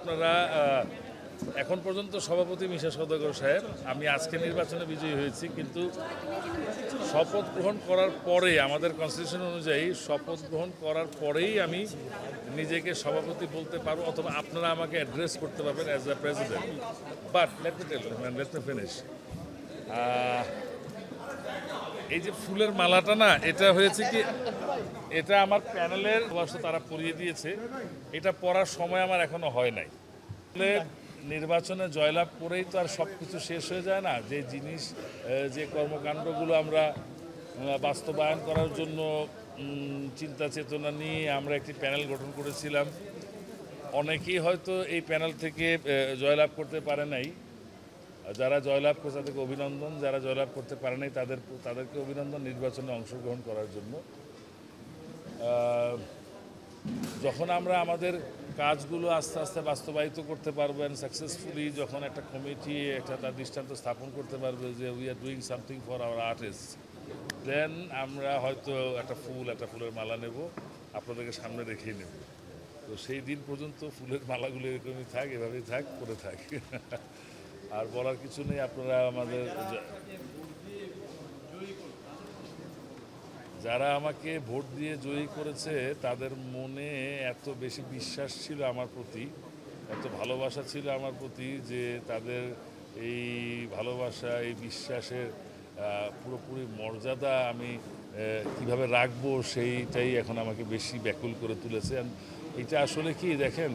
আপনারা এখন পর্যন্ত সভাপতি মিশা সওদাগর সাহেব, আমি আজকে নির্বাচনে বিজয়ী হয়েছি, কিন্তু শপথ গ্রহণ করার পরে আমাদের কনস্টিটিউশন অনুযায়ী শপথ গ্রহণ করার পরেই আমি নিজেকে সভাপতি বলতে পারবো, অথবা আপনারা আমাকে অ্যাড্রেস করতে পারবেন as a president. But let me finish. এই যে ফুলের মালাটা না, এটা হয়েছে কি, এটা আমার প্যানেলের অবশ্য তারা পরিয়ে দিয়েছে, এটা পড়ার সময় আমার এখনো হয় নাই। নির্বাচনে জয়লাভ করেই তো আর সব কিছু শেষ হয়ে যায় না। যে জিনিস, যে কর্মকাণ্ডগুলো আমরা বাস্তবায়ন করার জন্য চিন্তা চেতনা নিয়ে আমরা একটি প্যানেল গঠন করেছিলাম, অনেকেই হয়তো এই প্যানেল থেকে জয়লাভ করতে পারে নাই। যারা জয়লাভ করছে তাদেরকে অভিনন্দন, যারা জয়লাভ করতে পারে নাই তাদেরকে অভিনন্দন নির্বাচনে অংশগ্রহণ করার জন্য। যখন আমরা আমাদের কাজগুলো আস্তে আস্তে বাস্তবায়িত করতে পারবেন সাকসেসফুলি, যখন একটা কমিটি একটা তার দৃষ্টান্ত স্থাপন করতে পারবে যে we are doing something for our artist, then আমরা হয়তো একটা ফুলের মালা নেব, আপনাদেরকে সামনে রেখেই নেব। তো সেই দিন পর্যন্ত ফুলের মালাগুলো এরকমই থাক, এভাবেই থাক, করে থাক। আর বলার কিছু নেই। আপনারা আমাদের যারা আমাকে ভোট দিয়ে জয়ী করেছে তাদের মনে এত বেশি বিশ্বাস ছিল আমার প্রতি, এত ভালোবাসা ছিল আমার প্রতি, যে তাদের এই ভালোবাসা, এই বিশ্বাসের পুরোপুরি মর্যাদা আমি কিভাবে রাখবো সেইটাই এখন আমাকে বেশি ব্যাকুল করে তুলেছে। এটা আসলে কি দেখেন,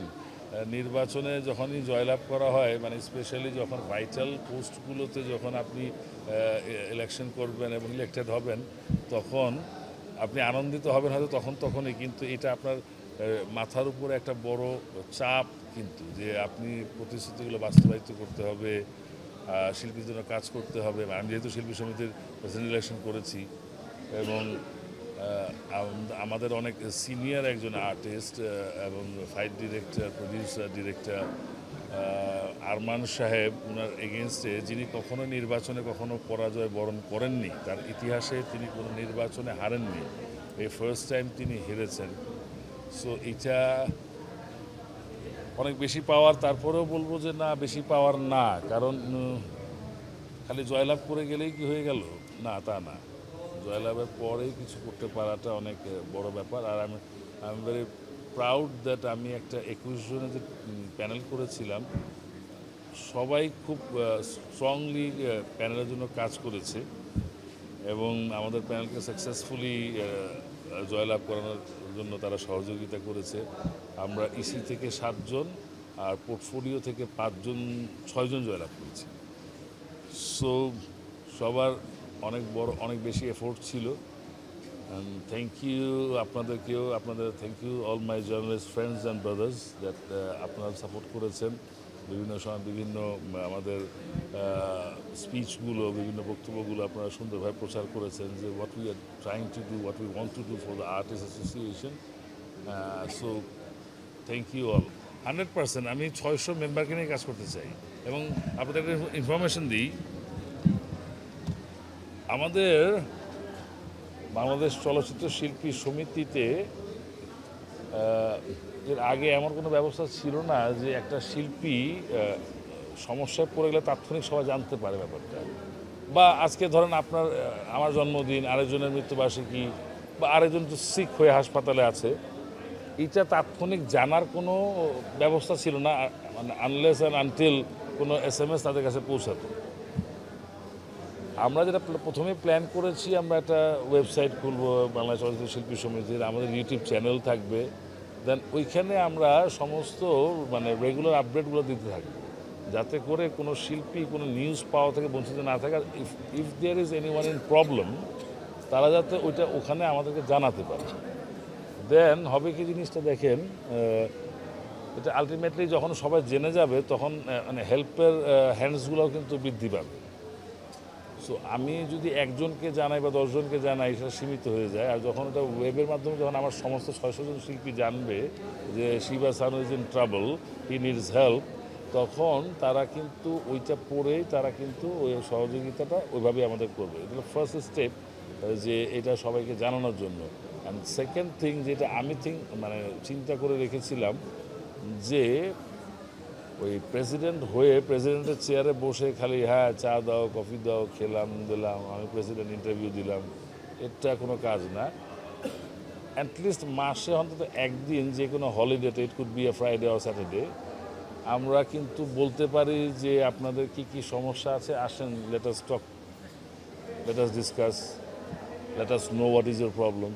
নির্বাচনে যখনই জয়লাভ করা হয়, মানে স্পেশালি যখন ভাইটাল পোস্টগুলোতে যখন আপনি ইলেকশন করবেন এবং ইলেক্টেড হবেন, তখন আপনি আনন্দিত হবেন হয়তো তখনই, কিন্তু এটা আপনার মাথার উপরে একটা বড় চাপ, কিন্তু যে আপনি প্রতিশ্রুতিগুলো বাস্তবায়িত করতে হবে, শিল্পীর জন্য কাজ করতে হবে। আমি যেহেতু শিল্পী সমিতির প্রেসিডেন্ট ইলেকশন করেছি এবং আমাদের অনেক সিনিয়র একজন আর্টিস্ট এবং fight director, producer, director Arman সাহেব, ওনার এগেনস্টে, যিনি কখনো নির্বাচনে কখনো পরাজয় বরণ করেননি, তার ইতিহাসে তিনি কোনো নির্বাচনে হারেননি, এই ফার্স্ট টাইম তিনি হেরেছেন। সো এটা অনেক বেশি পাওয়ার। তারপরেও বলবো যে না, বেশি পাওয়ার না, কারণ খালি জয়লাভ করে গেলেই কি হয়ে গেল, না তা না, জয়লাভের পরেই কিছু করতে পারাটা অনেক বড় ব্যাপার। আর I am very proud that আমি একটা 21 জনের যে প্যানেল করেছিলাম, সবাই খুব স্ট্রংলি প্যানেলের জন্য কাজ করেছে এবং আমাদের প্যানেলকে সাকসেসফুলি জয়লাভ করানোর জন্য তারা সহযোগিতা করেছে। আমরা ইসি থেকে 7 জন আর পোর্টফোলিও থেকে 6 জন জয়লাভ করেছি। সো সবার অনেক বেশি এফোর্ট ছিল। থ্যাংক ইউ আপনাদেরকেও, thank you all my journalist friends and brothers that আপনারা সাপোর্ট করেছেন বিভিন্ন সময়, বিভিন্ন আমাদের স্পিচগুলো, বিভিন্ন বক্তব্যগুলো আপনারা সুন্দরভাবে প্রচার করেছেন, যে what we are trying to do, what we want to do for the artist association. So thank you all. 100% আমি 600 মেম্বারকে নিয়ে কাজ করতে চাই। এবং আপনাদের একটা ইনফরমেশন দিই, আমাদের বাংলাদেশ চলচ্চিত্র শিল্পী সমিতিতে এর আগে এমন কোনো ব্যবস্থা ছিল না যে একটা শিল্পী সমস্যায় পড়ে গেলে তাৎক্ষণিক সবাই জানতে পারে ব্যাপারটা। বা আজকে ধরেন আমার জন্মদিন, আরেকজনের মৃত্যুবার্ষিকী, বা আরেকজন তো সিক হয়ে হাসপাতালে আছে, এটা তাৎক্ষণিক জানার কোনো ব্যবস্থা ছিল না, মানে আনলেস অ্যান্ড আনটিল কোনো SMS তাদের কাছে পৌঁছাতো। আমরা যেটা প্রথমে প্ল্যান করেছি, আমরা একটা ওয়েবসাইট খুলব বাংলাদেশ চলচ্চিত্র শিল্পী সমিতির, আমাদের ইউটিউব চ্যানেল থাকবে, দেন ওইখানে আমরা সমস্ত মানে রেগুলার আপডেটগুলো দিতে থাকবো, যাতে করে কোনো শিল্পী কোনো নিউজ পাওয়া থেকে বঞ্চিত না থাকে। If there is anyone in problem, তারা যাতে ওখানে আমাদেরকে জানাতে পারে। দেন হবে কি জিনিসটা দেখেন, এটা আলটিমেটলি যখন সবাই জেনে যাবে, তখন মানে হেল্পের হ্যান্ডসগুলোও কিন্তু বৃদ্ধি পাবে। সো আমি যদি একজনকে জানাই বা 10 জনকে জানাই, সেটা সীমিত হয়ে যায়। আর যখন ওটা ওয়েবের মাধ্যমে যখন আমার সমস্ত 600 জন শিল্পী জানবে যে Shiba Sanu is in trouble, he needs help, তখন তারা কিন্তু ওইটা পড়েই তারা কিন্তু ওই সহযোগিতাটা ওইভাবে আমাদের করবে। এটা ফার্স্ট স্টেপ, যে এটা সবাইকে জানানোর জন্য। অ্যান্ড সেকেন্ড থিং, যেটা আমি চিন্তা করে রেখেছিলাম, যে ওই প্রেসিডেন্ট হয়ে প্রেসিডেন্টের চেয়ারে বসে খালি হ্যাঁ চা দাও কফি দাও খেলাম দিলাম আমি প্রেসিডেন্ট ইন্টারভিউ দিলাম, এটা কোনো কাজ না। অ্যাটলিস্ট মাসে অন্তত একদিন যে কোনো হলিডেতে, it could be a Friday or Saturday, আমরা কিন্তু বলতে পারি যে আপনাদের কি কি সমস্যা আছে, আসেন let us talk, let us discuss, let us know what is your problem.